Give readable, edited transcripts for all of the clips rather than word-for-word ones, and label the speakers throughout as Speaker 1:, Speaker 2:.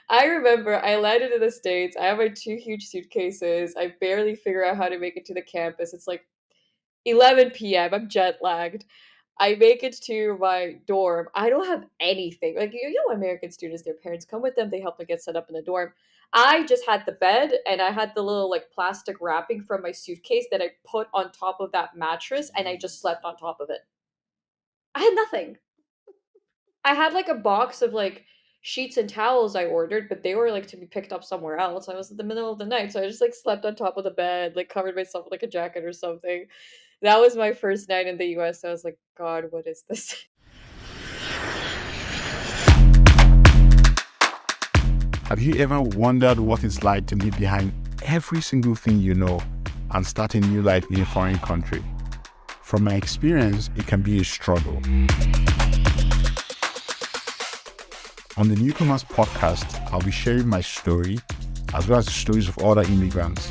Speaker 1: I remember I landed in the States. I have my two huge suitcases. I barely figure out how to make it to the campus. It's like 11 p.m. I'm jet lagged. I make it to my dorm. I don't have anything. Like you know, American students, their parents come with them. They help them get set up in the dorm. I just had the bed and I had the little like plastic wrapping from my suitcase that I put on top of that mattress and I just
Speaker 2: Jeez.
Speaker 1: slept on top of it. I had nothing. I had like a box of like sheets and towels I ordered, but they were like to be picked up somewhere else. I was in the middle of the night, so I just like slept on top of the bed, like covered myself with like a jacket or something. That was my first night in the US. I was like, God, what is this?
Speaker 2: Have you ever wondered what it's like to leave behind every single thing you know and start a new life in a foreign country? From my experience, it can be a struggle. On the Newcomers podcast, I'll be sharing my story as well as the stories of other immigrants.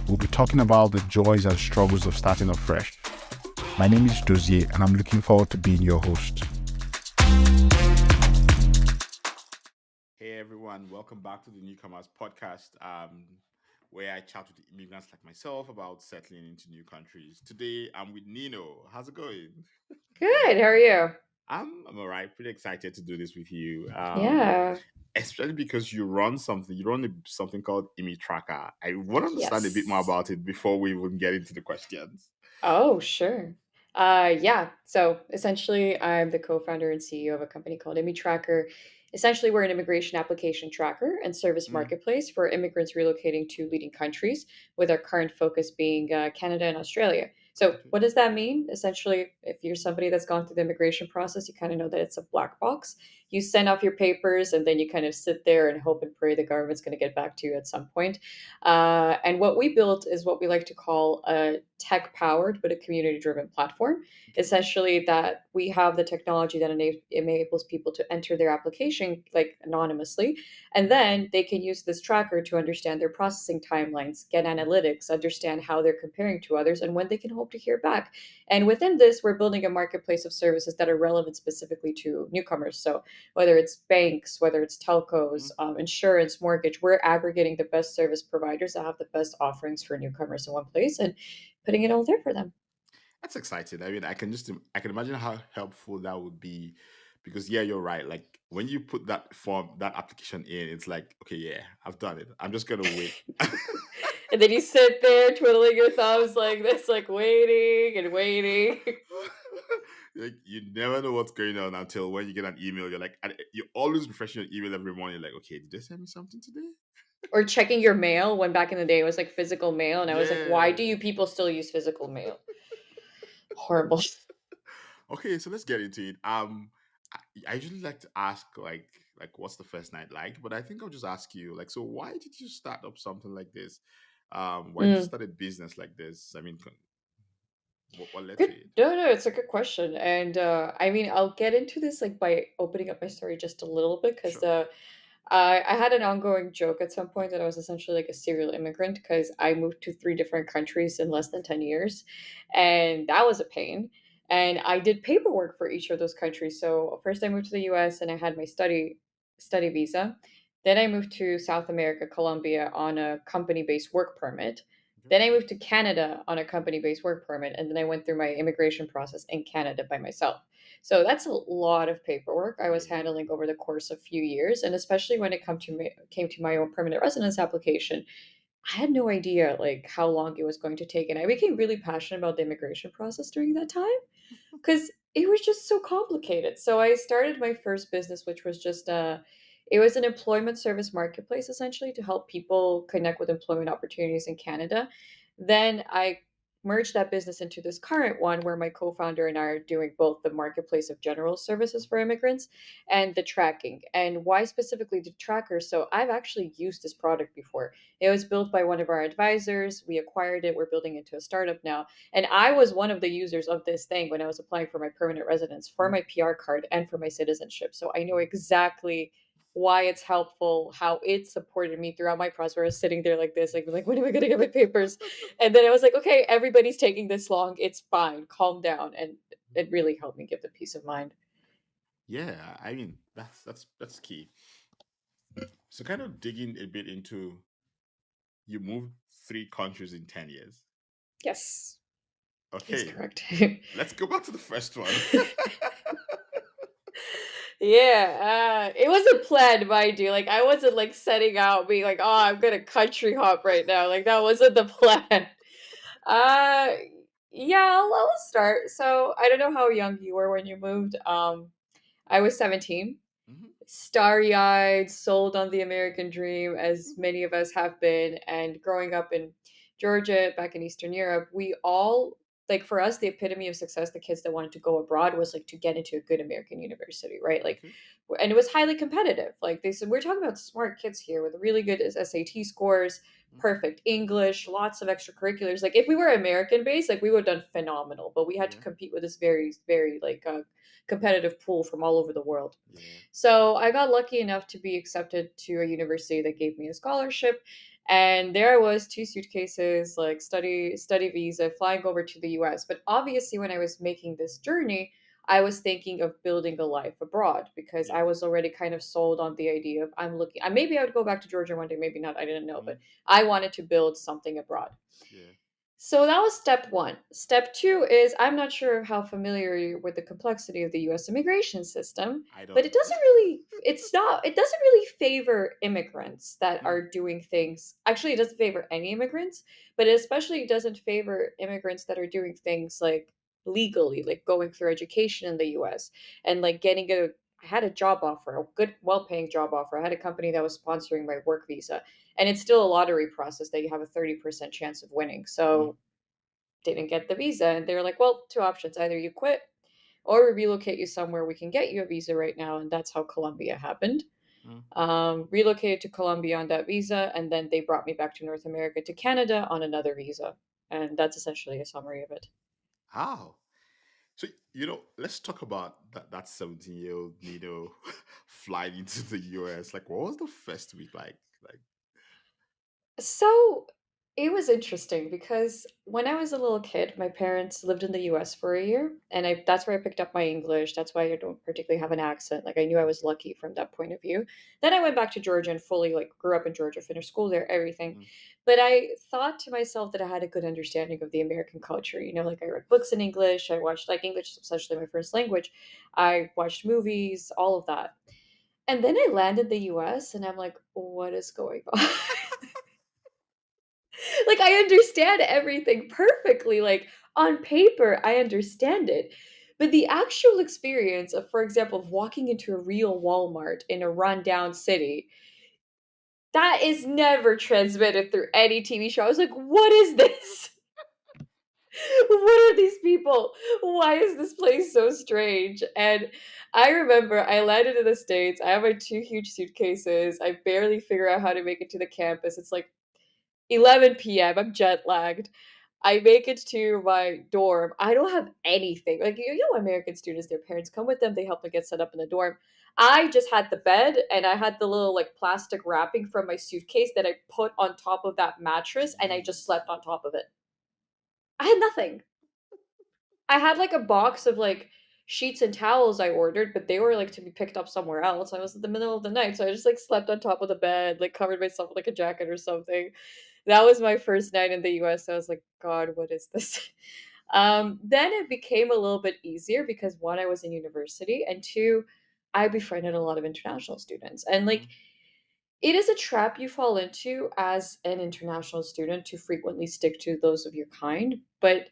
Speaker 2: We'll be talking about the joys and struggles of starting afresh. My name is Dozier, and I'm looking forward to being your host. Hey everyone, welcome back to the Newcomers podcast, where I chat with immigrants like myself about settling into new countries. Today, I'm with Nino. How's it going?
Speaker 1: Good. How are you?
Speaker 2: I'm all right. Pretty excited to do this with you.
Speaker 1: Yeah.
Speaker 2: Especially because you run something called Immitracker. I want to understand a bit more
Speaker 1: Yes.
Speaker 2: about it before we even get into the questions.
Speaker 1: Oh, sure. Yeah. So essentially, I'm the co-founder and CEO of a company called Immitracker. Essentially, we're an immigration application tracker and service
Speaker 2: Mm,
Speaker 1: marketplace for immigrants relocating to leading countries, with our current focus being Canada and Australia. So,
Speaker 2: okay.
Speaker 1: what does that mean? Essentially, if you're somebody that's gone through the immigration process, you kind of know that it's a black box. You send off your papers, and then you kind of sit there and hope and pray the government's going to get back to you at some point. And what we built is what we like to call a tech powered but a community driven platform.
Speaker 2: Okay.
Speaker 1: Essentially, that we have the technology that enables people to enter their application like anonymously, and
Speaker 2: Mm,
Speaker 1: then they can use this tracker to understand their processing timelines, get analytics, understand how they're comparing to others, and when they can hope to hear back. And within this, we're building a marketplace of services that are relevant specifically to newcomers. So whether it's banks, whether it's telcos,
Speaker 2: mm.
Speaker 1: insurance, mortgage, we're aggregating the best service providers that have the best offerings for newcomers in one place and putting it all there for them.
Speaker 2: That's exciting. I mean, I can imagine how helpful that would be, because yeah, you're right. Like when you put that application in, it's like, okay, yeah, I've done it. I'm just gonna wait.
Speaker 1: And then you sit there twiddling your thumbs like this, like waiting and waiting.
Speaker 2: Like you never know what's going on until when you get an email. You're like, and you're always refreshing your email every morning. Like, okay, did they send me something today?
Speaker 1: Or checking your mail when back in the day it was like physical mail. And I was like, why do
Speaker 2: Yeah.
Speaker 1: you people still use physical mail? Horrible.
Speaker 2: Okay, so let's get into it. I usually like to ask like what's the first night like, but I think I'll just ask you like, so why did you start up something like this? Why did you
Speaker 1: Mm.
Speaker 2: start a business like this? I mean, what led
Speaker 1: Good.
Speaker 2: to it?
Speaker 1: No, it's a good question. And I mean, I'll get into this like by opening up my story just a little bit because
Speaker 2: Sure.
Speaker 1: I had an ongoing joke at some point that I was essentially like a serial immigrant because I moved to three different countries in less than 10 years. And that was a pain. And I did paperwork for each of those countries. So first I moved to the US and I had my study visa. Then I moved to South America, Colombia on a company-based work permit.
Speaker 2: Okay.
Speaker 1: Then I moved to Canada on a company-based work permit. And then I went through my immigration process in Canada by myself. So that's a lot of paperwork I was
Speaker 2: Yeah.
Speaker 1: handling over the course of a few years, and especially when it came to my own permanent residence application, I had no idea like how long it was going to take, and I became really passionate about the immigration process during that time because it was just so complicated. So I started my first business, which was just it was an employment service marketplace essentially to help people connect with employment opportunities in Canada. Then I merged that business into this current one where my co-founder and I are doing both the marketplace of general services for immigrants and the tracking. And why specifically the tracker? So I've actually used this product before. It was built by one of our advisors. We acquired it. We're building it into a startup now, and I was one of the users of this thing when I was applying for my permanent residence, for
Speaker 2: Mm,
Speaker 1: my PR card, and for my citizenship. So I know exactly why it's helpful, how it supported me throughout my process. Where I was sitting there like this, like when am I going to get my papers? And then I was like, okay, everybody's taking this long. It's fine. Calm down. And it really helped me give the peace of mind.
Speaker 2: yeah. I mean, that's key. So kind of digging a bit into, you moved 3 countries in 10 years.
Speaker 1: Yes, that's
Speaker 2: Okay,
Speaker 1: correct.
Speaker 2: let's go back to the first one.
Speaker 1: Yeah, it wasn't planned, mind you. Like, I wasn't like setting out being like, "Oh, I'm gonna country hop right now." Like, that wasn't the plan. Uh, yeah, I'll start. So I don't know how young you were when you moved. I was 17,
Speaker 2: Mhm.
Speaker 1: starry-eyed, sold on the American dream, as many of us have been. And growing up in Georgia, back in Eastern Europe, we all like for us, the epitome of success, the kids that wanted to go abroad was like to get into a good American university, right? Like,
Speaker 2: Okay.
Speaker 1: and it was highly competitive. Like they said, we're talking about smart kids here with really good SAT scores,
Speaker 2: Mhm.
Speaker 1: perfect English, lots of extracurriculars. Like if we were American based, like we would have done phenomenal, but we had to
Speaker 2: Yeah.
Speaker 1: compete with this very, very like competitive pool from all over the world.
Speaker 2: Yeah.
Speaker 1: So I got lucky enough to be accepted to a university that gave me a scholarship. And there I was, two suitcases, like study visa, flying over to the US. But obviously, when I was making this journey, I was thinking of building a life abroad because I
Speaker 2: Yes.
Speaker 1: was already kind of sold on the idea of I'm looking. Maybe I would go back to Georgia one day, maybe not. I didn't know, but
Speaker 2: Mhm.
Speaker 1: I wanted to build something abroad.
Speaker 2: Yeah.
Speaker 1: So that was step one. Step two is I'm not sure how familiar you are with the complexity of the US immigration system,
Speaker 2: I
Speaker 1: but
Speaker 2: don't.
Speaker 1: it doesn't really favor immigrants that
Speaker 2: Mm.
Speaker 1: are doing things. Actually, it doesn't favor any immigrants, but it especially doesn't favor immigrants that are doing things like legally, like going through education in the US and like getting a I had a job offer, a good, well paying job offer. I had a company that was sponsoring my work visa. And it's still a lottery process that you have a 30% chance of winning.
Speaker 2: Mm.
Speaker 1: So didn't get the visa. And they were like, well, two options. Either you quit or we relocate you somewhere we can get you a visa right now. And that's how Colombia happened.
Speaker 2: Mm.
Speaker 1: Relocated to Colombia on that visa. And then they brought me back to North America to Canada on another visa. And that's essentially a summary of it.
Speaker 2: How? So let's talk about that 17-year-old Nino flying into the US. Like, what was the first week like? Like,
Speaker 1: So it was interesting because when I was a little kid, my parents lived in the US for a year, and that's where I picked up my English. That's why I don't particularly have an accent. Like I knew I was lucky from that point of view. Then I went back to Georgia and fully like grew up in Georgia, finished school there, everything.
Speaker 2: mm,
Speaker 1: But I thought to myself that I had a good understanding of the American culture. Like I read books in English, I watched like English is essentially my first language. I watched movies, all of that. And then I landed the US and I'm like, what is going on? Like I understand everything perfectly. Like on paper, I understand it. But the actual experience of, for example, of walking into a real Walmart in a rundown city, that is never transmitted through any TV show. I was like, what is this? What are these people? Why is this place so strange? And I remember I landed in the States. I have my two huge suitcases. I barely figure out how to make it to the campus. It's like 11 p.m. I'm jet lagged. I make it to my dorm. I don't have anything. Like American students, their parents come with them. They help them get set up in the dorm. I just had the bed and I had the little like plastic wrapping from my suitcase that I put on top of that mattress and I just
Speaker 2: jeez.
Speaker 1: slept on top of it. I had nothing. I had like a box of like sheets and towels I ordered, but they were like to be picked up somewhere else. I was in the middle of the night, so I just like slept on top of the bed, like covered myself with like a jacket or something. That was my first night in the US. I was like, God, what is this? Then it became a little bit easier because one, I was in university, and two, I befriended a lot of international students. And like
Speaker 2: Mm.
Speaker 1: it is a trap you fall into as an international student to frequently stick to those of your kind. But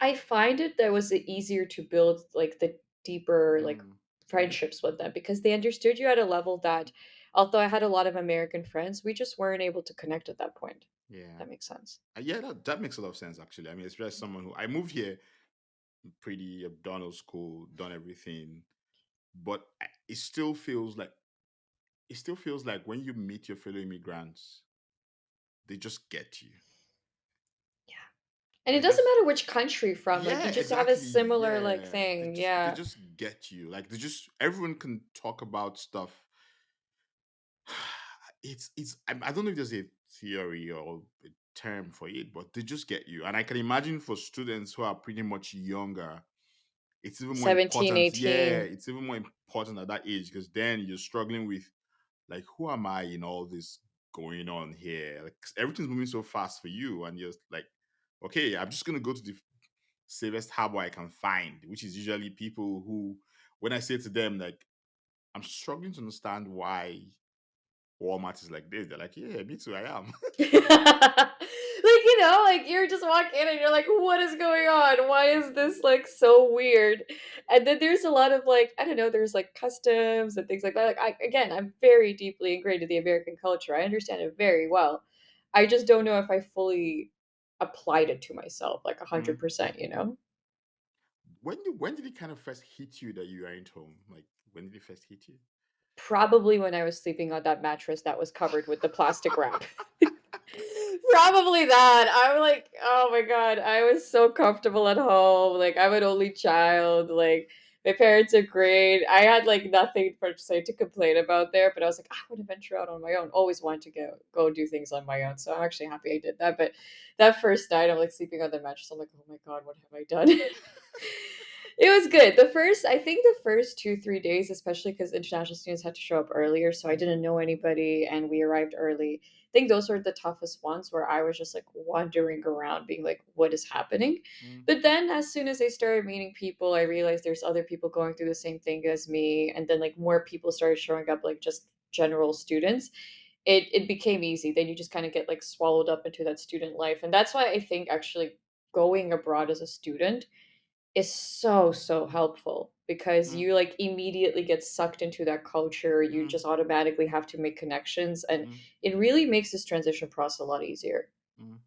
Speaker 1: I find it that was easier to build like the deeper like
Speaker 2: Mm.
Speaker 1: friendships with them because they understood you at a level that although I had a lot of American friends, we just weren't able to connect at that point.
Speaker 2: Yeah.
Speaker 1: That makes sense.
Speaker 2: Yeah, that makes a lot of sense actually. I mean, especially someone who I moved here pretty, I've done all school, done everything, but it still feels like when you meet your fellow immigrants, they just get you.
Speaker 1: Yeah. And it
Speaker 2: They
Speaker 1: doesn't
Speaker 2: just
Speaker 1: matter which country from, like
Speaker 2: Yeah,
Speaker 1: you just have a
Speaker 2: exactly.
Speaker 1: similar like
Speaker 2: Yeah,
Speaker 1: thing.
Speaker 2: they
Speaker 1: Yeah.
Speaker 2: just get you. Like they just everyone can talk about stuff. I don't know if there's a theory or a term for it, but they just get you. And I can imagine for students who are pretty much younger, it's even more
Speaker 1: 17,
Speaker 2: important. Yeah,
Speaker 1: 18.
Speaker 2: it's even more important at that age because then you're struggling with like who am I in all this going on here? Like 'cause everything's moving so fast for you, and you're like, okay, I'm just gonna go to the safest harbor I can find, which is usually people who, when I say to them like, I'm struggling to understand why Walmart is like this, they're like, yeah, me too, I am.
Speaker 1: Like, like you're just walking in and you're like, what is going on? Why is this like so weird? And then there's a lot of like, I don't know, there's like customs and things like that. Like again, I'm very deeply ingrained in the American culture. I understand it very well. I just don't know if I fully applied it to myself like
Speaker 2: Mm.
Speaker 1: 100%.
Speaker 2: When did it kind of first hit you that you aren't home? Like when did it first hit you?
Speaker 1: Probably when I was sleeping on that mattress that was covered with the plastic wrap. Probably that. I'm like, oh my god, I was so comfortable at home. Like I'm an only child. Like my parents are great. I had like nothing per se to complain about there, but I was like, I want to venture out on my own. Always wanted to go do things on my own. So I'm actually happy I did that. But that first night, I'm like sleeping on the mattress. I'm like, oh my god, what have I done? It was good. I think the first 2, 3 days, especially because international students had to show up earlier, so I didn't know anybody and we arrived early. I think those were the toughest ones where I was just like wandering around, being like, what is happening?
Speaker 2: Mm,
Speaker 1: But then as soon as I started meeting people, I realized there's other people going through the same thing as me. And then like more people started showing up, like just general students. It became easy. Then you just kind of get like swallowed up into that student life. And that's why I think actually going abroad as a student is so, so helpful because
Speaker 2: mm,
Speaker 1: you like immediately get sucked into that culture. You
Speaker 2: mm,
Speaker 1: just automatically have to make connections and
Speaker 2: mm,
Speaker 1: it really makes this transition process a lot easier.
Speaker 2: mm,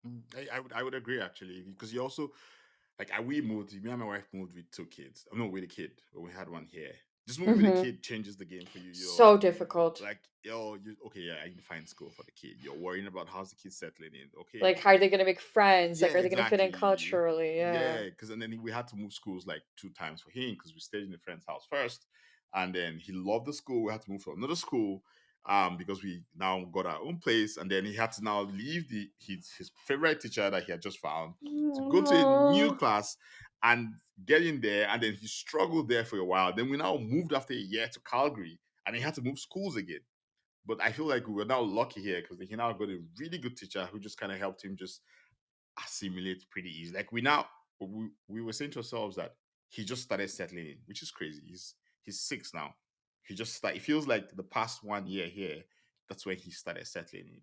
Speaker 2: mm. I would agree actually because you also like we moved. Me and my wife moved with two kids. No, with a kid, but we had one here. Just moving with a
Speaker 1: Mhm.
Speaker 2: kid changes the game for you.
Speaker 1: So difficult.
Speaker 2: Like you okay, yeah, I need to find school for the kid. You're worrying about how's the kid settling in. Okay,
Speaker 1: Like, how are they gonna make friends?
Speaker 2: yeah,
Speaker 1: Like, are they gonna fit in
Speaker 2: exactly.
Speaker 1: culturally? Yeah.
Speaker 2: Yeah, because and then we had to move schools like two times for him because we stayed in a friend's house first, and then he loved the school. We had to move to another school because we now got our own place, and then he had to now leave his favorite teacher that he had just found to go to a new
Speaker 1: Aw.
Speaker 2: class and get in there, and then he struggled there for a while. Then we now moved after a year to Calgary, and he had to move schools again. But I feel like we were now lucky here because he now got a really good teacher who just kind of helped him just assimilate pretty easy. Like we were saying to ourselves that he just started settling in, which is crazy. He's 6 now. He just start. It feels like the past 1 year here. That's when he started settling in.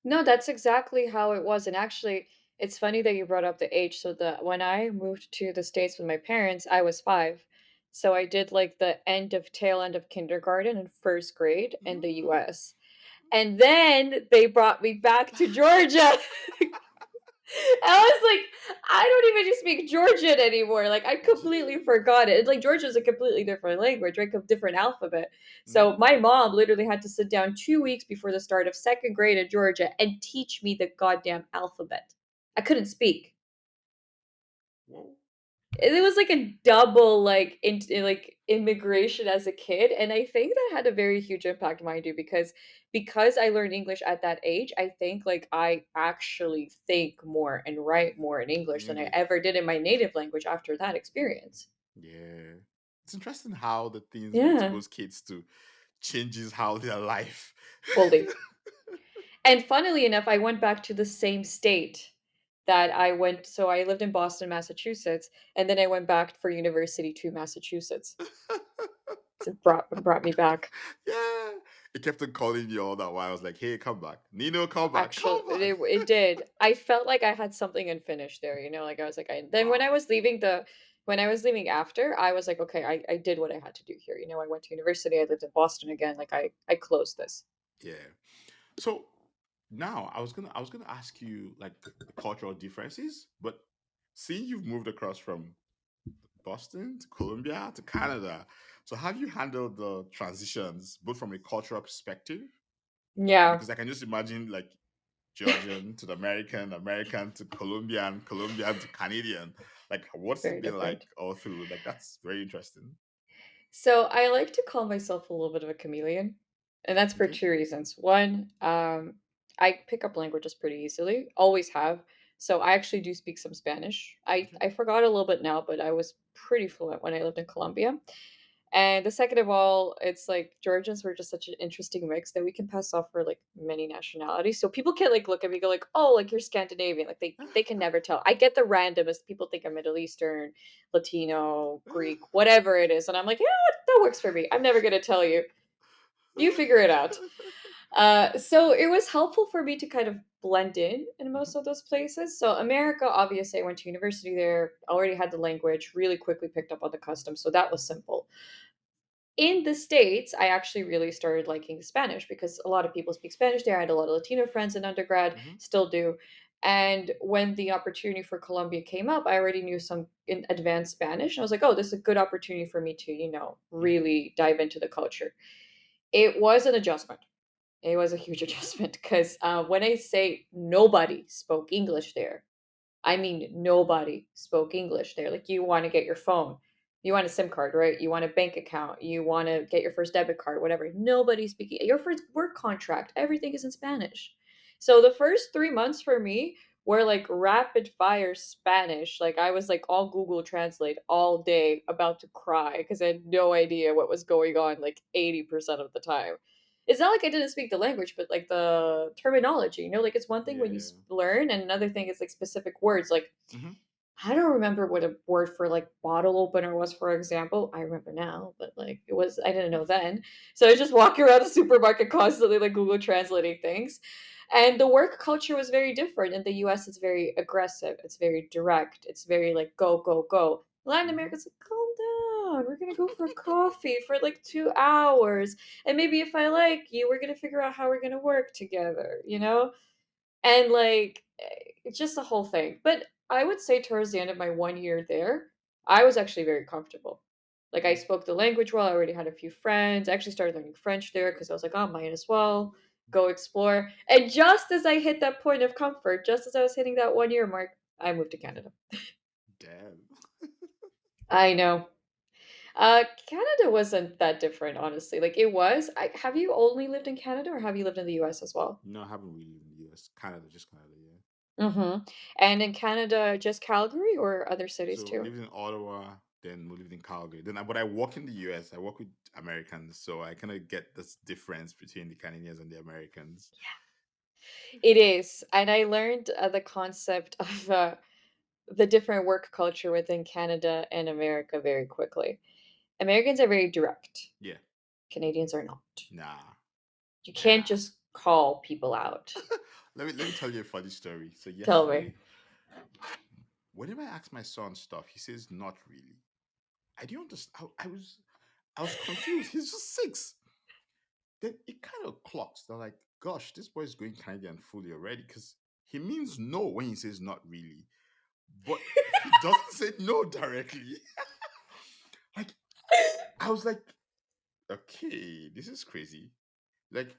Speaker 1: No, that's exactly how it was. And actually, it's funny that you brought up the age. So the when I moved to the States with my parents, I was 5. So I did like the tail end of kindergarten and first grade in the
Speaker 2: Mm.
Speaker 1: US. And then they brought me back to Georgia. I was like, I don't even speak Georgian anymore. Like, I completely
Speaker 2: Gee.
Speaker 1: forgot it. Like, Georgia is a completely different language, right? A different alphabet.
Speaker 2: Mm.
Speaker 1: So, my mom literally had to sit down 2 weeks before the start of second grade in Georgia and teach me the goddamn alphabet. I couldn't speak.
Speaker 2: Whoa.
Speaker 1: It was like a double like immigration as a kid, and I think that had a very huge impact, mind you, because I learned English at that age. I think like I actually think more and write more in
Speaker 2: In
Speaker 1: English than I
Speaker 2: English.
Speaker 1: ever did in my native language after that experience.
Speaker 2: Yeah. It's interesting how the things we
Speaker 1: Yeah,
Speaker 2: expose kids to changes how their life.
Speaker 1: fully. And funnily enough, I went back to the same state that I went. So I lived in Boston, Massachusetts, and then I went back for university to Massachusetts. So it brought me back.
Speaker 2: Yeah. It kept on calling you all that while. I was like, hey, come back. Nino, come back.
Speaker 1: Actually,
Speaker 2: Come back.
Speaker 1: it did. I felt like I had something unfinished there, like I was like I then
Speaker 2: Wow.
Speaker 1: when I was leaving after, I was like, okay, I did what I had to do here. I went to university, I lived in Boston again, like I closed this.
Speaker 2: Yeah. So now I was gonna ask you like the cultural differences, but seeing you've moved across from Boston to Colombia to Canada, so have you handled the transitions both from a cultural perspective?
Speaker 1: Yeah.
Speaker 2: Because I can just imagine like Georgian to the American, American to Colombian, Colombian to Canadian. Like, what's it
Speaker 1: Very
Speaker 2: been like
Speaker 1: different.
Speaker 2: all through? Like, that's very interesting.
Speaker 1: So I like to call myself a little bit of a chameleon, and that's for
Speaker 2: Okay.
Speaker 1: two reasons. One, I pick up languages pretty easily, always have. So I actually do speak some Spanish. I
Speaker 2: Okay.
Speaker 1: I forgot a little bit now, but I was pretty fluent when I lived in Colombia. And the second of all, it's like Georgians were just such an interesting mix that we can pass off for like many nationalities. So people can't like look at me and go like, "Oh, like you're Scandinavian." Like they can never tell. I get the randomest people think I'm Middle Eastern, Latino, Greek, whatever it is, and I'm like, "Yeah, that works for me. I'm never gonna tell you. You figure it out." So it was helpful for me to kind of blend in
Speaker 2: Mhm,
Speaker 1: most of those places. So America, obviously, I went to university there, already had the language, really quickly picked up on the customs, so that was simple. In the States, I actually really started liking Spanish because a lot of people speak Spanish there. I had a lot of Latino friends in undergrad,
Speaker 2: mhm,
Speaker 1: still do. And when the opportunity for Colombia came up, I already knew some in advanced Spanish. I was like, oh, this is a good opportunity for me to,
Speaker 2: mhm,
Speaker 1: really dive into the culture. It was an adjustment. It was a huge adjustment because when I say nobody spoke English there, I mean, nobody spoke English there. Like, you want to get your phone, you want a SIM card, right? You want a bank account, you want to get your first debit card, whatever. Nobody's speaking. Your first work contract, everything is in Spanish. So the first 3 months for me were like rapid fire Spanish. Like, I was like all Google Translate all day, about to cry because I had no idea what was going on like 80% of the time. It's not like I didn't speak the language, but like the terminology, like it's one thing when you
Speaker 2: yeah.
Speaker 1: learn, and another thing is like specific words. Like,
Speaker 2: Mhm,
Speaker 1: I don't remember what a word for like bottle opener was, for example. I remember now, but like I didn't know then. So I was just walking around the supermarket constantly, like Google translating things. And the work culture was very different. In the US, it's very aggressive, it's very direct, it's very like go, go, go. Latin
Speaker 2: mhm.
Speaker 1: America's like, calm down. We're gonna go for coffee for like 2 hours. And maybe if I like you, we're gonna figure out how we're gonna work together. And, like, it's just the whole thing. But I would say towards the end of my 1 year there, I was actually very comfortable. Like, I
Speaker 2: Mm,
Speaker 1: spoke the language well, I already had a few friends. I actually started learning French there because I was like, "Oh, might as well go explore." And just as I hit that point of comfort, just as I was hitting that 1 year mark, I moved to Canada.
Speaker 2: damn.
Speaker 1: I know. Canada wasn't that different, honestly. Like, it was. Have you only lived in Canada, or have you lived in the US as well?
Speaker 2: No, I haven't really lived in the US. Canada, just Canada, yeah.
Speaker 1: Mhm. And in Canada, just Calgary or other cities
Speaker 2: So I
Speaker 1: too?
Speaker 2: lived in Ottawa, then we lived in Calgary. But I work in the US. I work with Americans, so I kind of get this difference between the Canadians and the Americans.
Speaker 1: It is. And I learned the concept of the different work culture within Canada and America very quickly. Americans are very direct,
Speaker 2: Yeah.
Speaker 1: Canadians are not.
Speaker 2: Nah.
Speaker 1: You can't
Speaker 2: Nah.
Speaker 1: just call people out.
Speaker 2: Let me tell you a funny story. So
Speaker 1: Tell me.
Speaker 2: yesterday, whenever I ask my son stuff, he says not really. I didn't understand. I was confused. He's just 6. Then it kind of clocks. They're like, gosh, this boy is going Canadian fully already because he means no when he says not really, but he doesn't say no directly. Like, I was like, okay, this is crazy. Like,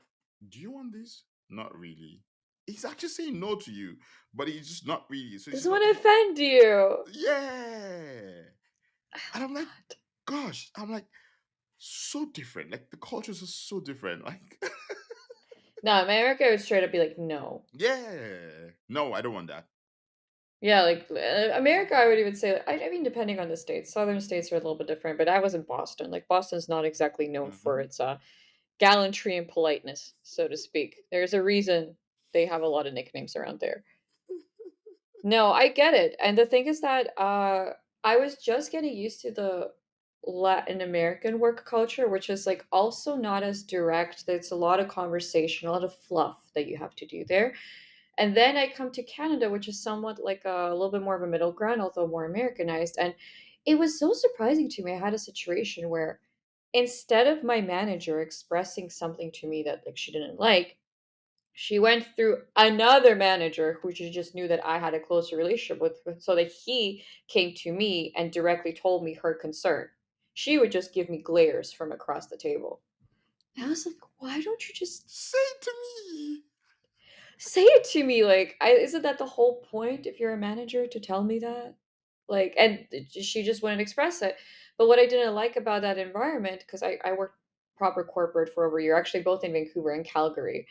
Speaker 2: do you want this? Not really. He's actually saying no to you, but he's just not really. So he's just
Speaker 1: Doesn't
Speaker 2: not.
Speaker 1: want to offend you.
Speaker 2: Yeah.
Speaker 1: I
Speaker 2: And
Speaker 1: love
Speaker 2: I'm like,
Speaker 1: that.
Speaker 2: gosh, I'm like, so different. Like, the cultures are so different. Like,
Speaker 1: No, America would straight up be like, no.
Speaker 2: yeah. No, I don't want that.
Speaker 1: Yeah, like America, I would even say, I mean, depending on the states, southern states are a little bit different, but I was in Boston. Like, Boston's not exactly known for
Speaker 2: Hmm.
Speaker 1: its gallantry and politeness, so to speak. There's a reason they have a lot of nicknames around there. No, I get it. And the thing is that I was just getting used to the Latin American work culture, which is like also not as direct. There's a lot of conversation, a lot of fluff that you have to do there. And then I come to Canada, which is somewhat like a little bit more of a middle ground, although more Americanized. And it was so surprising to me. I had a situation where instead of my manager expressing something to me that like she didn't like, she went through another manager who she just knew that I had a closer relationship with, so that he came to me and directly told me her concern. She would just give me glares from across the table. And I was like, why don't you just
Speaker 2: Say it to me.
Speaker 1: say it to me? Like, isn't that the whole point if you're a manager to tell me that? Like, and she just wouldn't express it. But what I didn't like about that environment, because I worked proper corporate for over a year, actually both in Vancouver and Calgary,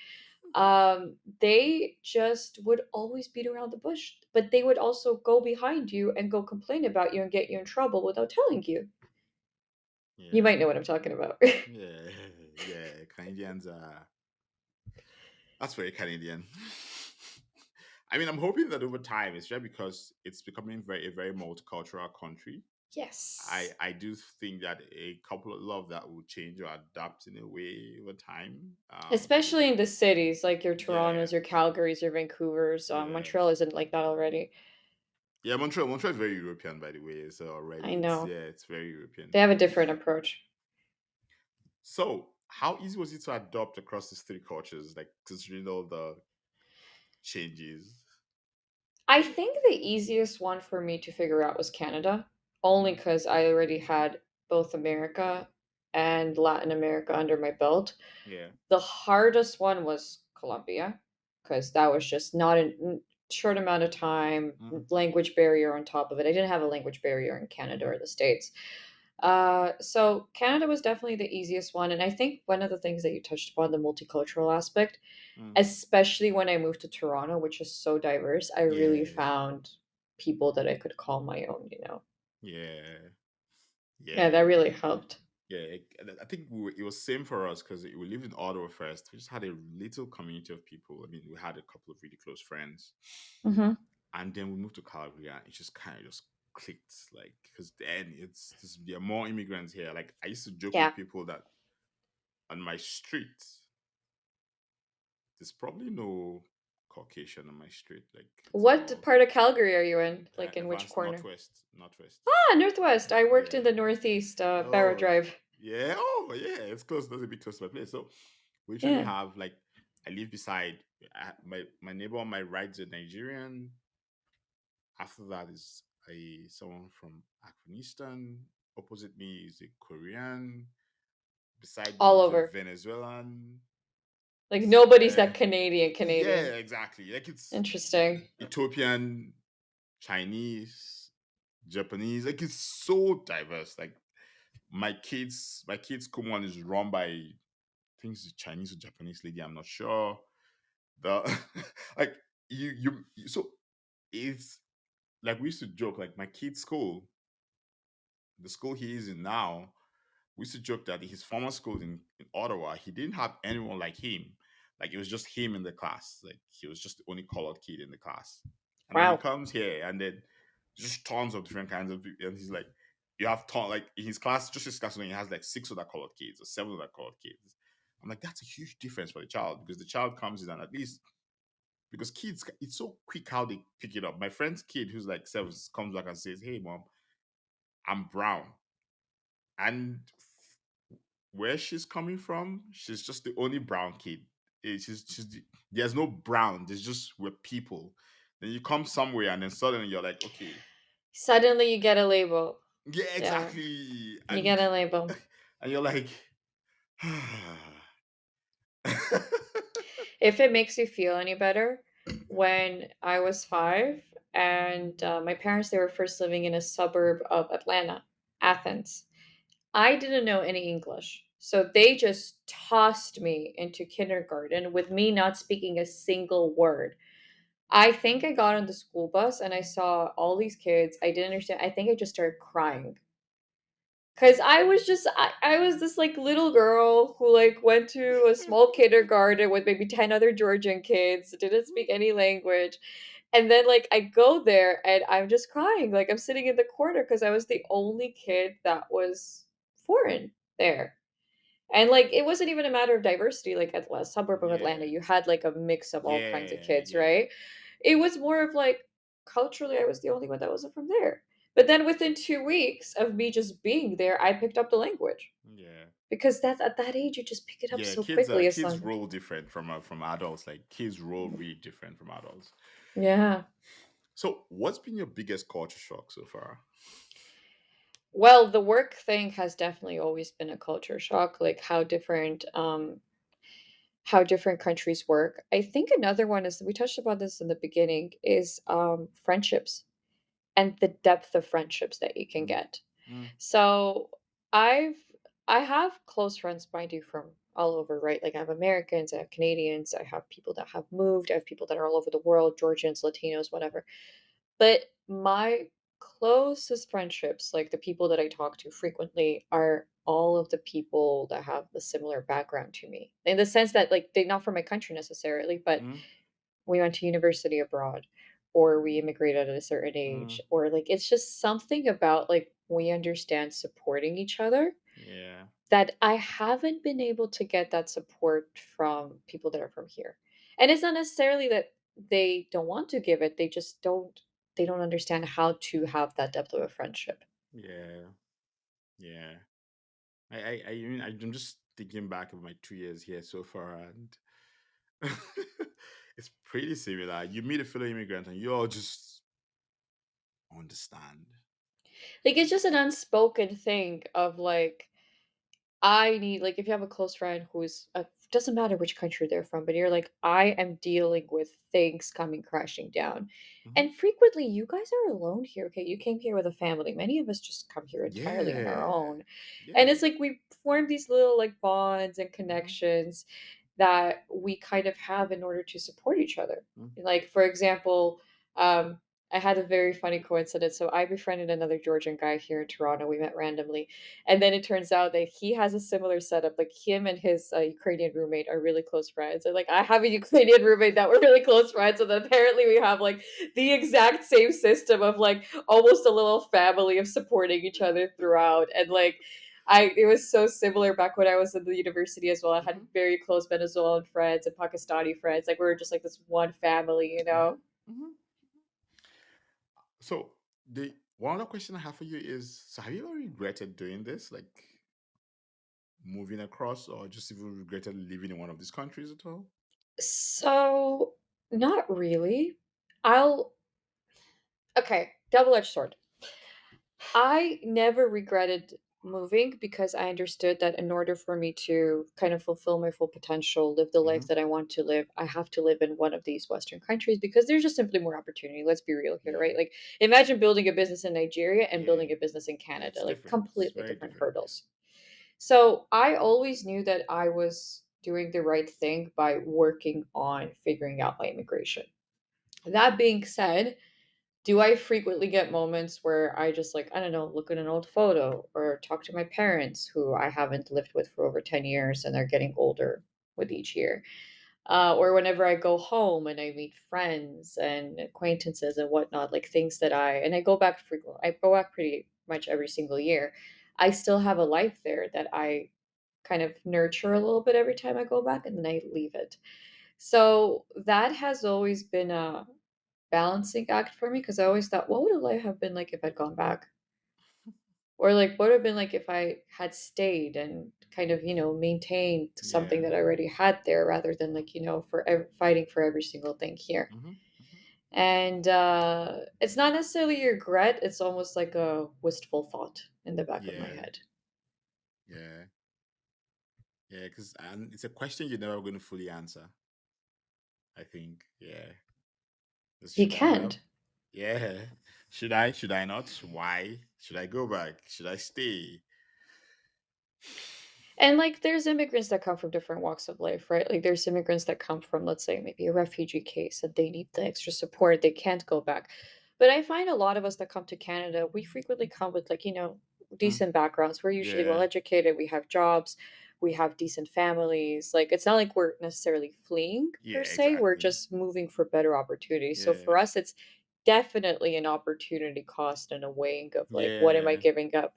Speaker 1: they just would always beat around the bush, but they would also go behind you and go complain about you and get you in trouble without telling you. You
Speaker 2: Yeah.
Speaker 1: might know what I'm talking about.
Speaker 2: Yeah. Yeah. Canadians are. That's very Canadian. I mean, I'm hoping that over time, it's just because it's becoming a very multicultural country.
Speaker 1: Yes.
Speaker 2: I do think that a couple of lot of that will change or adapt in a way over time.
Speaker 1: Especially in the cities like your
Speaker 2: Yeah,
Speaker 1: Torontos, your Calgarys, your Vancouvers.
Speaker 2: yeah,
Speaker 1: Montreal isn't like that already.
Speaker 2: yeah. Montreal is very European, by the way. So
Speaker 1: I
Speaker 2: already, it's
Speaker 1: know.
Speaker 2: yeah, it's very
Speaker 1: They
Speaker 2: European.
Speaker 1: have a different approach.
Speaker 2: So, how easy was it to adopt across these three cultures? Like considering all the changes.
Speaker 1: I think the easiest one for me to figure out was Canada, only
Speaker 2: Mm,
Speaker 1: because I already had both America and Latin America under my belt.
Speaker 2: yeah.
Speaker 1: The hardest one was Colombia, because that was just not a short amount of time,
Speaker 2: Mm,
Speaker 1: language barrier on top of it. I didn't have a language barrier in Canada or the States. So Canada was definitely the easiest one. And I think one of the things that you touched upon, the multicultural aspect,
Speaker 2: mm.
Speaker 1: especially when I moved to Toronto, which is so diverse, I really
Speaker 2: Yeah,
Speaker 1: found people that I could call my own.
Speaker 2: yeah,
Speaker 1: Yeah, that
Speaker 2: yeah.
Speaker 1: really helped.
Speaker 2: Yeah, I think it was same for us because we lived in Ottawa first. We just had a little community of people. I mean, we had a couple of really close friends,
Speaker 1: Hmm.
Speaker 2: and then we moved to Calgary, and it just kind of just clicked. Like, because then there are more immigrants here. Like, I used to joke with
Speaker 1: Yeah.
Speaker 2: people that on my street, there's probably no Caucasian on my street. Like, it's
Speaker 1: What
Speaker 2: all
Speaker 1: part of Calgary are you in? Like in which
Speaker 2: Evans
Speaker 1: corner?
Speaker 2: Northwest, Northwest.
Speaker 1: Ah, Northwest. I worked in
Speaker 2: Yeah.
Speaker 1: the Northeast, Barrow
Speaker 2: Oh,
Speaker 1: Drive.
Speaker 2: yeah. Oh, yeah. It's close. That's a bit close to my place. So we usually
Speaker 1: Yeah.
Speaker 2: have like I live beside my neighbor on my right is a Nigerian. After that is a someone from Afghanistan. Opposite me is a Korean. Beside me
Speaker 1: All
Speaker 2: is a
Speaker 1: over.
Speaker 2: Venezuelan.
Speaker 1: Like nobody's
Speaker 2: Uh,
Speaker 1: that Canadian
Speaker 2: yeah,
Speaker 1: Canadian.
Speaker 2: exactly. Like it's
Speaker 1: Interesting.
Speaker 2: Ethiopian, Chinese, Japanese. Like it's so diverse. Like my kids' school one is run by I think it's a Chinese or Japanese lady. I'm not sure. The like so it's like we used to joke like my kid's school, the school he is in now. We used to joke that his former school in Ottawa, he didn't have anyone like him. Like it was just him in the class. Like he was just the only colored kid in the class. And then he
Speaker 1: Wow.
Speaker 2: comes here and then just tons of different kinds of people. And he's like, you have ton like in his class, just his class, he has like six other colored kids or seven other colored kids. I'm like, that's a huge difference for the child because the child comes in and at least because kids, it's so quick how they pick it up. My friend's kid who's like seven comes back and says, hey mom, I'm brown. And where she's coming from, she's just the only brown kid. There's no brown. There's just we're people. Then you come somewhere and then suddenly you're like, okay,
Speaker 1: Suddenly you get a label.
Speaker 2: yeah,
Speaker 1: Yeah.
Speaker 2: exactly.
Speaker 1: You get
Speaker 2: And
Speaker 1: a label.
Speaker 2: and you're like,
Speaker 1: If it makes you feel any better, when I was 5 and my parents, they were first living in a suburb of Atlanta, Athens. I didn't know any English. So they just tossed me into kindergarten with me not speaking a single word. I think I got on the school bus and I saw all these kids. I didn't understand. I think I just started crying. Cause I was this like little girl who like went to a small kindergarten with maybe 10 other Georgian kids, didn't speak any language. And then like I go there and I'm just crying. Like I'm sitting in the corner because I was the only kid that was foreign there. And like it wasn't even a matter of diversity, like at a suburb of Atlanta,
Speaker 2: yeah,
Speaker 1: you had like a mix of all kinds of
Speaker 2: yeah,
Speaker 1: kids,
Speaker 2: yeah,
Speaker 1: right? It was more of like culturally I was the only one that wasn't from there. But then within 2 weeks of me just being there, I picked up the language.
Speaker 2: yeah.
Speaker 1: Because that's at that age you just pick it up
Speaker 2: Yeah,
Speaker 1: so
Speaker 2: kids
Speaker 1: quickly as
Speaker 2: kids
Speaker 1: language.
Speaker 2: roll different from adults. Like kids roll really different from adults.
Speaker 1: Yeah.
Speaker 2: So, what's been your biggest culture shock so far?
Speaker 1: Well, the work thing has definitely always been a culture shock, like how different countries work. I think another one is we touched about this in the beginning is friendships and the depth of friendships that you can
Speaker 2: Mm,
Speaker 1: get.
Speaker 2: mm,
Speaker 1: So I've I have close friends, mind you, from all over, right? Like I have Americans, I have Canadians, I have people that have moved, I have people that are all over the world, Georgians, Latinos, whatever. But my closest friendships, like the people that I talk to frequently, are all of the people that have the similar background to me. In the sense that like they're not from my country necessarily, but
Speaker 2: Mm,
Speaker 1: we went to university abroad or we immigrated at a certain age
Speaker 2: mm,
Speaker 1: or like it's just something about like we understand supporting each other
Speaker 2: yeah.
Speaker 1: that I haven't been able to get that support from people that are from here. And it's not necessarily that they don't want to give it, they don't understand how to have that depth of a friendship.
Speaker 2: Yeah. Yeah. I mean, I'm just thinking back of my 2 years here so far, and it's pretty similar. You meet a fellow immigrant, and you all just understand.
Speaker 1: Like it's just an unspoken thing of like I need like if you have a close friend who's doesn't matter which country they're from, but you're like, I am dealing with things coming crashing down.
Speaker 2: Hmm.
Speaker 1: And frequently you guys are alone here. Okay. You came here with a family. Many of us just come here entirely on our
Speaker 2: Yeah.
Speaker 1: own. And
Speaker 2: Yeah.
Speaker 1: it's like we form these little like bonds and
Speaker 2: Hmm.
Speaker 1: connections that we kind of have in order to support each other.
Speaker 2: Hmm.
Speaker 1: Like, for example, um, I had a very funny coincidence. So I befriended another Georgian guy here in Toronto. We met randomly, and then it turns out that he has a similar setup. Like him and his Ukrainian roommate are really close friends. And like I have a Ukrainian roommate that we're really close friends. And then apparently we have like the exact same system of like almost a little family of supporting each other throughout. And like it was so similar back when I was in the university as well. I had
Speaker 2: Hmm.
Speaker 1: very close Venezuelan friends and Pakistani friends. Like we were just like this one family, you
Speaker 2: Hmm.
Speaker 1: know?
Speaker 2: Hmm. So the one other question I have for you is: so have you ever regretted doing this, like moving across, or just even regretted living in one of these countries at all?
Speaker 1: So not really. I'll okay, double-edged sword. I never regretted moving because I understood that in order for me to kind of fulfill my full potential, live the
Speaker 2: Hmm.
Speaker 1: life that I want to live, I have to live in one of these Western countries because there's just simply more opportunity. Let's be real here,
Speaker 2: Yeah.
Speaker 1: right? Like, imagine building a business in Nigeria and
Speaker 2: Yeah.
Speaker 1: building a business in
Speaker 2: Yeah.
Speaker 1: Canada,
Speaker 2: It's
Speaker 1: like,
Speaker 2: different. It's
Speaker 1: completely
Speaker 2: very
Speaker 1: different
Speaker 2: different. Yeah.
Speaker 1: hurdles. So I always knew that I was doing the right thing by working on figuring out my immigration. That being said, do I frequently get moments where I just like, I don't know, look at an old photo or talk to my parents who I haven't lived with for over 10 years and they're getting older with each year? Or whenever I go home and I meet friends and acquaintances and whatnot, like things that and I go back frequently, I go back pretty much every single year. I still have a life there that I kind of nurture a little bit every time I go back and then I leave it. So that has always been a balancing act for me because I always thought, what would a life have been like if I'd gone back? Or like, what would have been like if I had stayed and kind of, maintained something
Speaker 2: Yeah.
Speaker 1: that I already had there rather than like, fighting for every single thing here.
Speaker 2: Hmm. Hmm.
Speaker 1: And it's not necessarily a regret, it's almost like a wistful thought in the back of my
Speaker 2: Yeah.
Speaker 1: head.
Speaker 2: Yeah. Yeah. Because and it's a question you're never going to fully answer. I think. Yeah. 'Cause
Speaker 1: You
Speaker 2: should I have?
Speaker 1: can't.
Speaker 2: Yeah. Should I? Should I not? Why? Should I go back? Should I stay?
Speaker 1: And like there's immigrants that come from different walks of life, right? Like there's immigrants that come from, let's say, maybe a refugee case and they need the extra support, they can't go back. But I find a lot of us that come to Canada, we frequently come with like,
Speaker 2: Mm,
Speaker 1: decent backgrounds. We're usually well
Speaker 2: yeah.
Speaker 1: educated, we have jobs, we have decent families. Like it's not like we're necessarily fleeing
Speaker 2: Yeah.
Speaker 1: per se, we're
Speaker 2: Exactly.
Speaker 1: just moving for better opportunities. So
Speaker 2: Yeah.
Speaker 1: for us it's definitely an opportunity cost and a weighing of like what am I
Speaker 2: Yeah.
Speaker 1: giving up?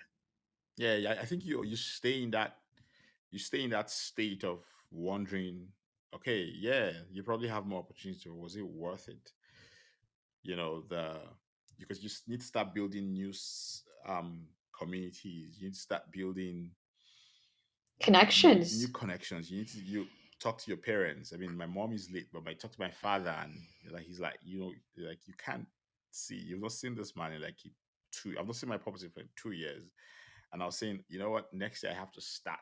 Speaker 2: Yeah. Yeah. I think you stay in that state of wondering. Okay. Yeah. You probably have more opportunity. Was it worth it? The because need to start building new communities. You need to start building new
Speaker 1: Connections.
Speaker 2: connections. You need to you talk to your parents. I mean, my mom is late, but I talk to my father, and like he's like, like you can't see. You've not seen this man in like two. I've not seen my property for 2 years, and I was saying, you know what? Next year I have to start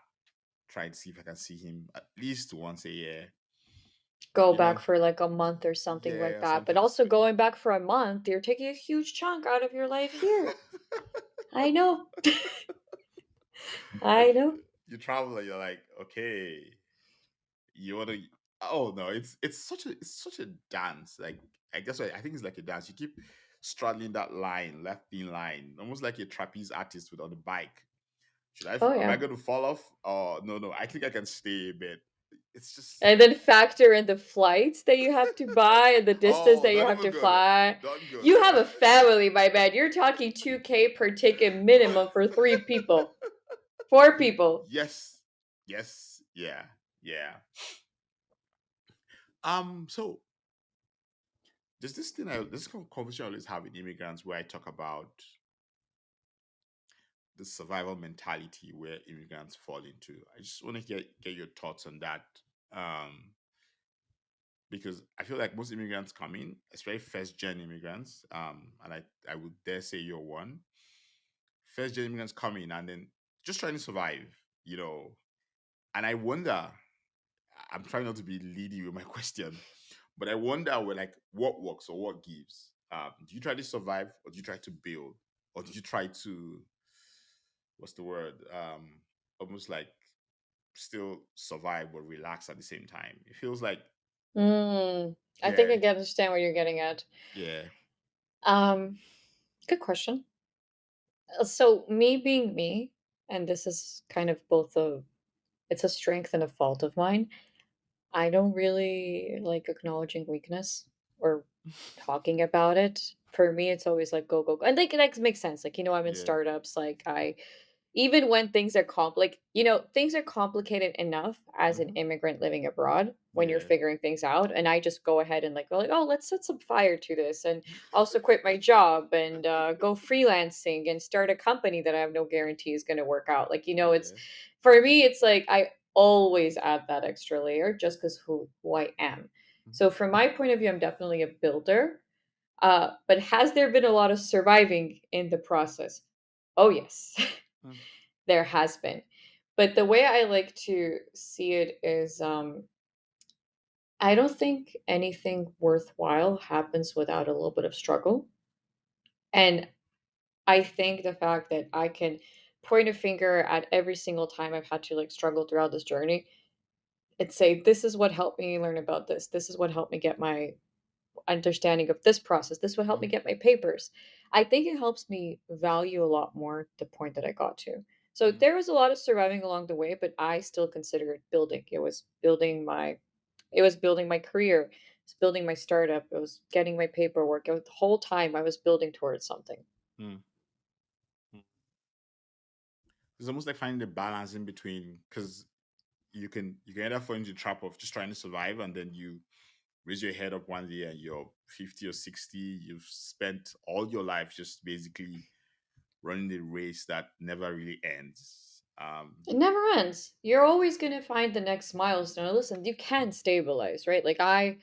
Speaker 2: trying to see if I can see him at least once a year.
Speaker 1: Go
Speaker 2: You know,
Speaker 1: back for like a month or something like
Speaker 2: yeah,
Speaker 1: that. But
Speaker 2: something to
Speaker 1: also
Speaker 2: spend.
Speaker 1: going back for a month, you're taking a huge chunk out of your life here. I know.
Speaker 2: Like
Speaker 1: I know.
Speaker 2: you travel, and you're like, okay, you want to. Oh no, it's such a dance. Like I guess I think it's like a dance. You keep straddling that line, left thin line, almost like a trapeze artist with on the bike.
Speaker 1: Oh
Speaker 2: am I
Speaker 1: yeah.
Speaker 2: going to fall off? Oh, no, no. I think I can stay a bit. It's just,
Speaker 1: And then factor in the flights that you have to buy and the distance
Speaker 2: oh,
Speaker 1: that you
Speaker 2: not
Speaker 1: have
Speaker 2: even
Speaker 1: to
Speaker 2: good.
Speaker 1: fly.
Speaker 2: Not good.
Speaker 1: You have a family, my man. You're talking 2K per ticket minimum for 3 people. 4 people.
Speaker 2: Yes. Yes. Yeah. Yeah. So there's this thing this conversation I always have with immigrants where I talk about the survival mentality where immigrants fall into. I just want to get your thoughts on that. Um, because I feel like most immigrants come in, especially first gen immigrants, and I would dare say you're one. First gen immigrants come in and then just trying to survive, you know. And I wonder, I'm trying not to be leady with my question, but I wonder what works or what gives. Do you try to survive or do you try to build? Or do you try to what's the word? Almost like still survive but relax at the same time. It feels like
Speaker 1: I think
Speaker 2: yeah,
Speaker 1: I can understand what you're getting at.
Speaker 2: yeah.
Speaker 1: Um, Good question. So me being me, and this is kind of both a it's a strength and a fault of mine. I don't really like acknowledging weakness or talking about it. For me, it's always like go, go, go. And like that makes sense. Like, I'm in
Speaker 2: Yeah.
Speaker 1: startups, like I even when things are things are complicated enough as an
Speaker 2: Hmm.
Speaker 1: immigrant living abroad when you're
Speaker 2: Yeah.
Speaker 1: figuring things out. And I just go ahead and like go like, oh, let's set some fire to this and also quit my job and go freelancing and start a company that I have no guarantee is going to work out. Like, it's
Speaker 2: Yeah.
Speaker 1: for me, it's like I always add that extra layer just because who I am.
Speaker 2: Hmm.
Speaker 1: So from my point of view, I'm definitely a builder. But has there been a lot of surviving in the process? Oh yes.
Speaker 2: Hmm.
Speaker 1: There has been. But the way I like to see it is I don't think anything worthwhile happens without a little bit of struggle. And I think the fact that I can point a finger at every single time I've had to like struggle throughout this journey and say, this is what helped me learn about this. This is what helped me get my understanding of this process. This will help me
Speaker 2: Hmm.
Speaker 1: get my papers. I think it helps me value a lot more the point that I got to. So
Speaker 2: Hmm.
Speaker 1: there was a lot of surviving along the way, but I still consider it building. It was building my career. It was building my startup. It was getting my paperwork. The whole time I was building towards something.
Speaker 2: Hmm. It's almost like finding the balance in between because you can either fall into the trap of just trying to survive and then you raise your head up one day and you're 50 or 60, you've spent all your life just basically running the race that never really ends.
Speaker 1: It never ends. You're always going to find the next milestone. Listen, you can stabilize, right? Like I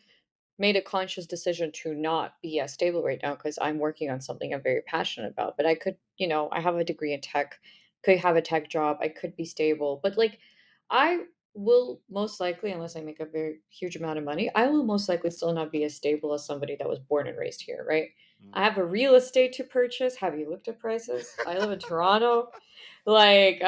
Speaker 1: made a conscious decision to not be as stable right now because I'm working on something I'm very passionate about. But I could, I have a degree in tech, could have a tech job, I could be stable. But like, I will most likely, unless I make a very huge amount of money, I will most likely still not be as stable as somebody that was born and raised here, right? I
Speaker 2: Mm.
Speaker 1: have a real estate to purchase. Have you looked at prices? I live in Toronto. Like,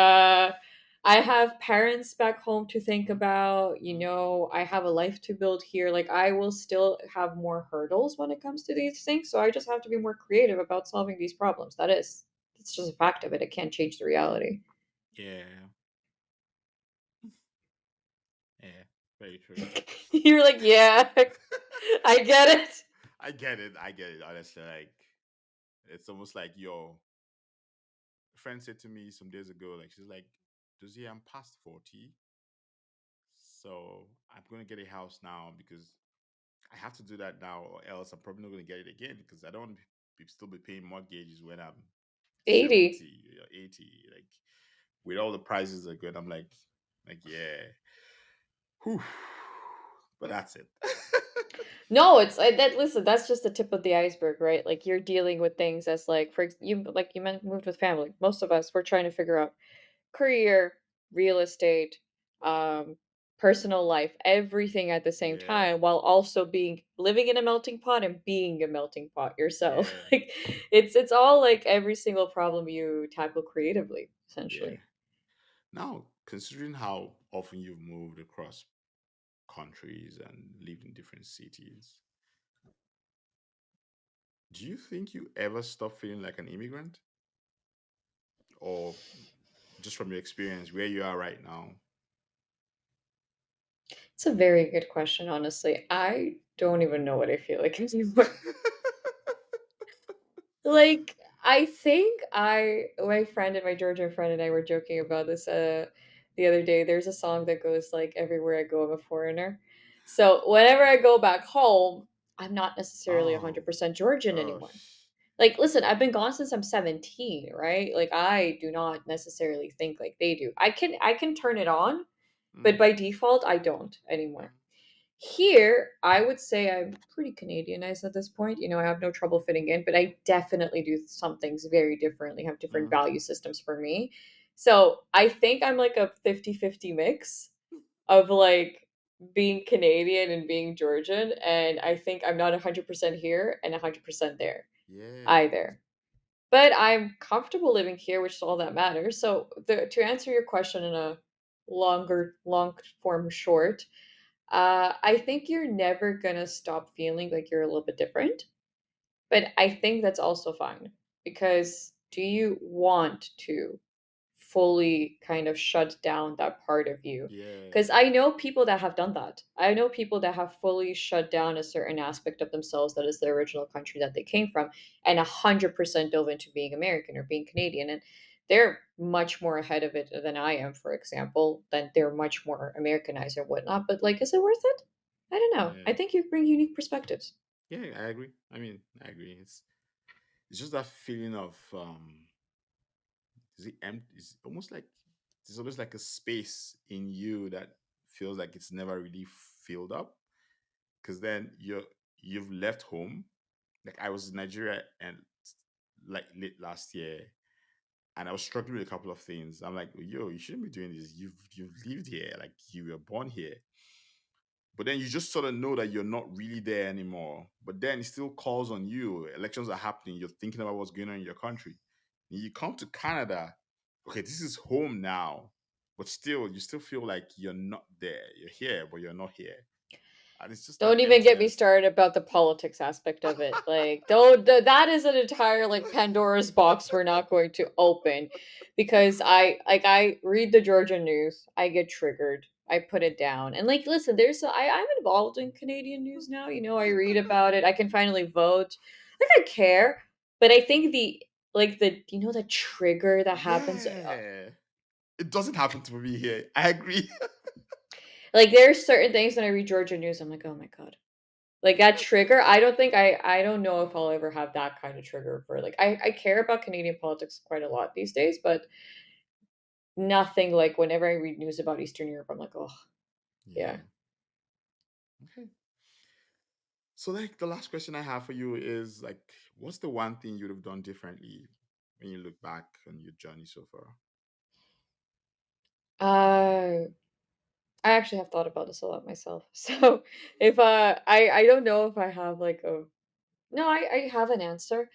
Speaker 1: I have parents back home to think
Speaker 2: Mhm.
Speaker 1: about,
Speaker 2: Mm.
Speaker 1: I have a life to build here. Like I will still have more hurdles when it comes to these things. So I just have to be more creative about solving these problems. It's just a fact of it. It can't change the reality.
Speaker 2: Yeah, yeah, very true.
Speaker 1: You're like, yeah, I get it.
Speaker 2: I get it. I get it. Honestly, like it's almost like your friend said to me some days ago. Like she's like, "Does I'm past 40, so I'm gonna get a house now because I have to do that now, or else I'm probably not gonna get it again because I don't want to still be paying mortgages when I'm
Speaker 1: 80.
Speaker 2: 70 or 80. Like with all the prices are good, I'm like yeah, whew. But that's it.
Speaker 1: No, it's that. Listen, that's just the tip of the iceberg, right? Like you're dealing with things as like like you moved with family. Most of us we're trying to figure out career, real estate, um, personal life, everything at the same
Speaker 2: Yeah,
Speaker 1: time, while also being living in a melting pot and being a melting pot yourself.
Speaker 2: yeah,
Speaker 1: Like it's all like every single problem you tackle creatively,
Speaker 2: yeah.
Speaker 1: essentially.
Speaker 2: Now, considering how often you've moved across countries and lived in different cities, do you think you ever stop feeling like an immigrant? Or just from your experience, where you are right now?
Speaker 1: It's a very good question, honestly. I don't even know what I feel like anymore. Like, I think my friend and my Georgian friend and I were joking about this the other day. There's a song that goes like everywhere I go I'm a foreigner. So whenever I go back home, I'm not necessarily
Speaker 2: Oh
Speaker 1: 100% Georgian anymore.
Speaker 2: gosh.
Speaker 1: Like, listen, I've been gone since I'm 17, right? Like I do not necessarily think like they do. I can turn it on, but
Speaker 2: Mm,
Speaker 1: by default I don't anymore.
Speaker 2: mm,
Speaker 1: Here, I would say I'm pretty Canadianized at this point. I have no trouble fitting in, but I definitely do some things very differently, have different
Speaker 2: mm.
Speaker 1: value systems for me. So I think I'm like a 50-50 mix of like being Canadian and being Georgian. And I think I'm not 100% here and 100% there
Speaker 2: Yeah.
Speaker 1: either. But I'm comfortable living here, which is all that matters. So to answer your question in a long form short, I think you're never gonna stop feeling like you're a little bit different, but I think that's also fine because do you want to fully kind of shut down that part of you?
Speaker 2: Yeah.
Speaker 1: Because I know people that have done that. I know people that have fully shut down a certain aspect of themselves that is the original country that they came from and 100% dove into being American or being Canadian. And they're much more ahead of it than I am, for example, than they're much more Americanized or whatnot. But like, is it worth it? I don't know. I
Speaker 2: Yeah.
Speaker 1: think you bring unique perspectives.
Speaker 2: Yeah, I agree. I mean, I agree. It's just that feeling of is it empty? It's almost like there's always like a space in you that feels like it's never really filled up. Because then you've left home. Like I was in Nigeria and like late last year, and I was struggling with a couple of things. I'm like, yo, you shouldn't be doing this. You've lived here, like you were born here. But then you just sort of know that you're not really there anymore. But then it still calls on you. Elections are happening. You're thinking about what's going on in your country. And you come to Canada. Okay, this is home now. But still, you still feel like you're not there. You're here, but you're not here. And it's just that
Speaker 1: Don't even get me
Speaker 2: emptiness.
Speaker 1: started about the politics aspect of it. Like, though that is an entire like Pandora's box we're not going to open, because I read the Georgia news, I get triggered, I put it down, and like, listen, I'm involved in Canadian news now. I read about it. I can finally vote. Like, I care, but I think the trigger that happens.
Speaker 2: Yeah. It doesn't happen to me here. I agree.
Speaker 1: Like, there's certain things when I read Georgia news, I'm like, oh my god. Like that trigger, I don't know if I'll ever have that kind of trigger for like I care about Canadian politics quite a lot these days, but nothing like whenever I read news about Eastern Europe, I'm like, oh yeah.
Speaker 2: Yeah. Okay. So like the last question I have for you is like, what's the one thing you'd have done differently when you look back on your journey so far?
Speaker 1: Uh I actually have thought about this a lot myself. So if I don't know if I have like a no, I have an answer.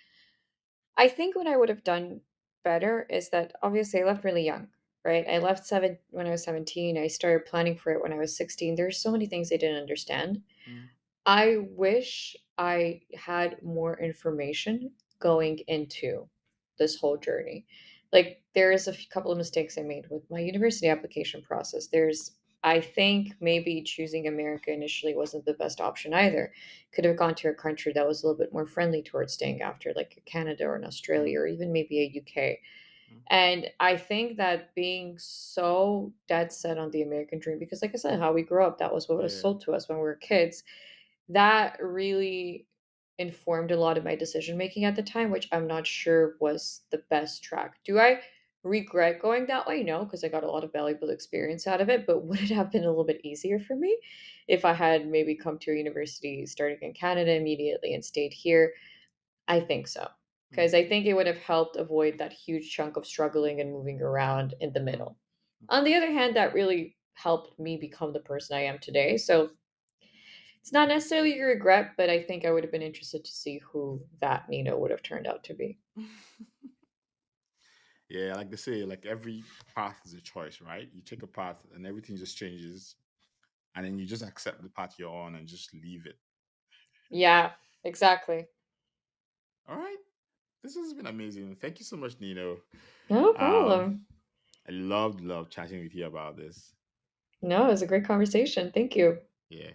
Speaker 1: I think what I would have done better is that obviously I left really young, right? I left when I was 17. I started planning for it when I was 16. There's so many things I didn't understand.
Speaker 2: Mm,
Speaker 1: I wish I had more information going into this whole journey. Like, there's couple of mistakes I made with my university application process. I think maybe choosing America initially wasn't the best option either. Could have gone to a country that was a little bit more friendly towards staying after, like Canada or an
Speaker 2: mm,
Speaker 1: Australia or even maybe a UK.
Speaker 2: mm.
Speaker 1: And I think that being so dead set on the American dream, because like I said, how we grew up, that was what was
Speaker 2: Yeah.
Speaker 1: sold to us when we were kids, that really informed a lot of my decision making at the time, which I'm not sure was the best track. Do I regret going that way? No, because I got a lot of valuable experience out of it. But would it have been a little bit easier for me if I had maybe come to a university starting in Canada immediately and stayed here? I think so.
Speaker 2: Mm,
Speaker 1: Because I think it would have helped avoid that huge chunk of struggling and moving around in the
Speaker 2: mm,
Speaker 1: middle.
Speaker 2: mm.
Speaker 1: On the other hand, that really helped me become the person I am today. So it's not necessarily a regret, but I think I would have been interested to see who that Nino would have turned out to be.
Speaker 2: Yeah, like they say, like every path is a choice, right? You take a path and everything just changes, and then you just accept the path you're on and just leave it.
Speaker 1: Yeah, exactly.
Speaker 2: All right. This has been amazing. Thank you so much, Nino.
Speaker 1: No
Speaker 2: Um,
Speaker 1: problem.
Speaker 2: I loved chatting with you about this.
Speaker 1: No, it was a great conversation. Thank you.
Speaker 2: Yeah.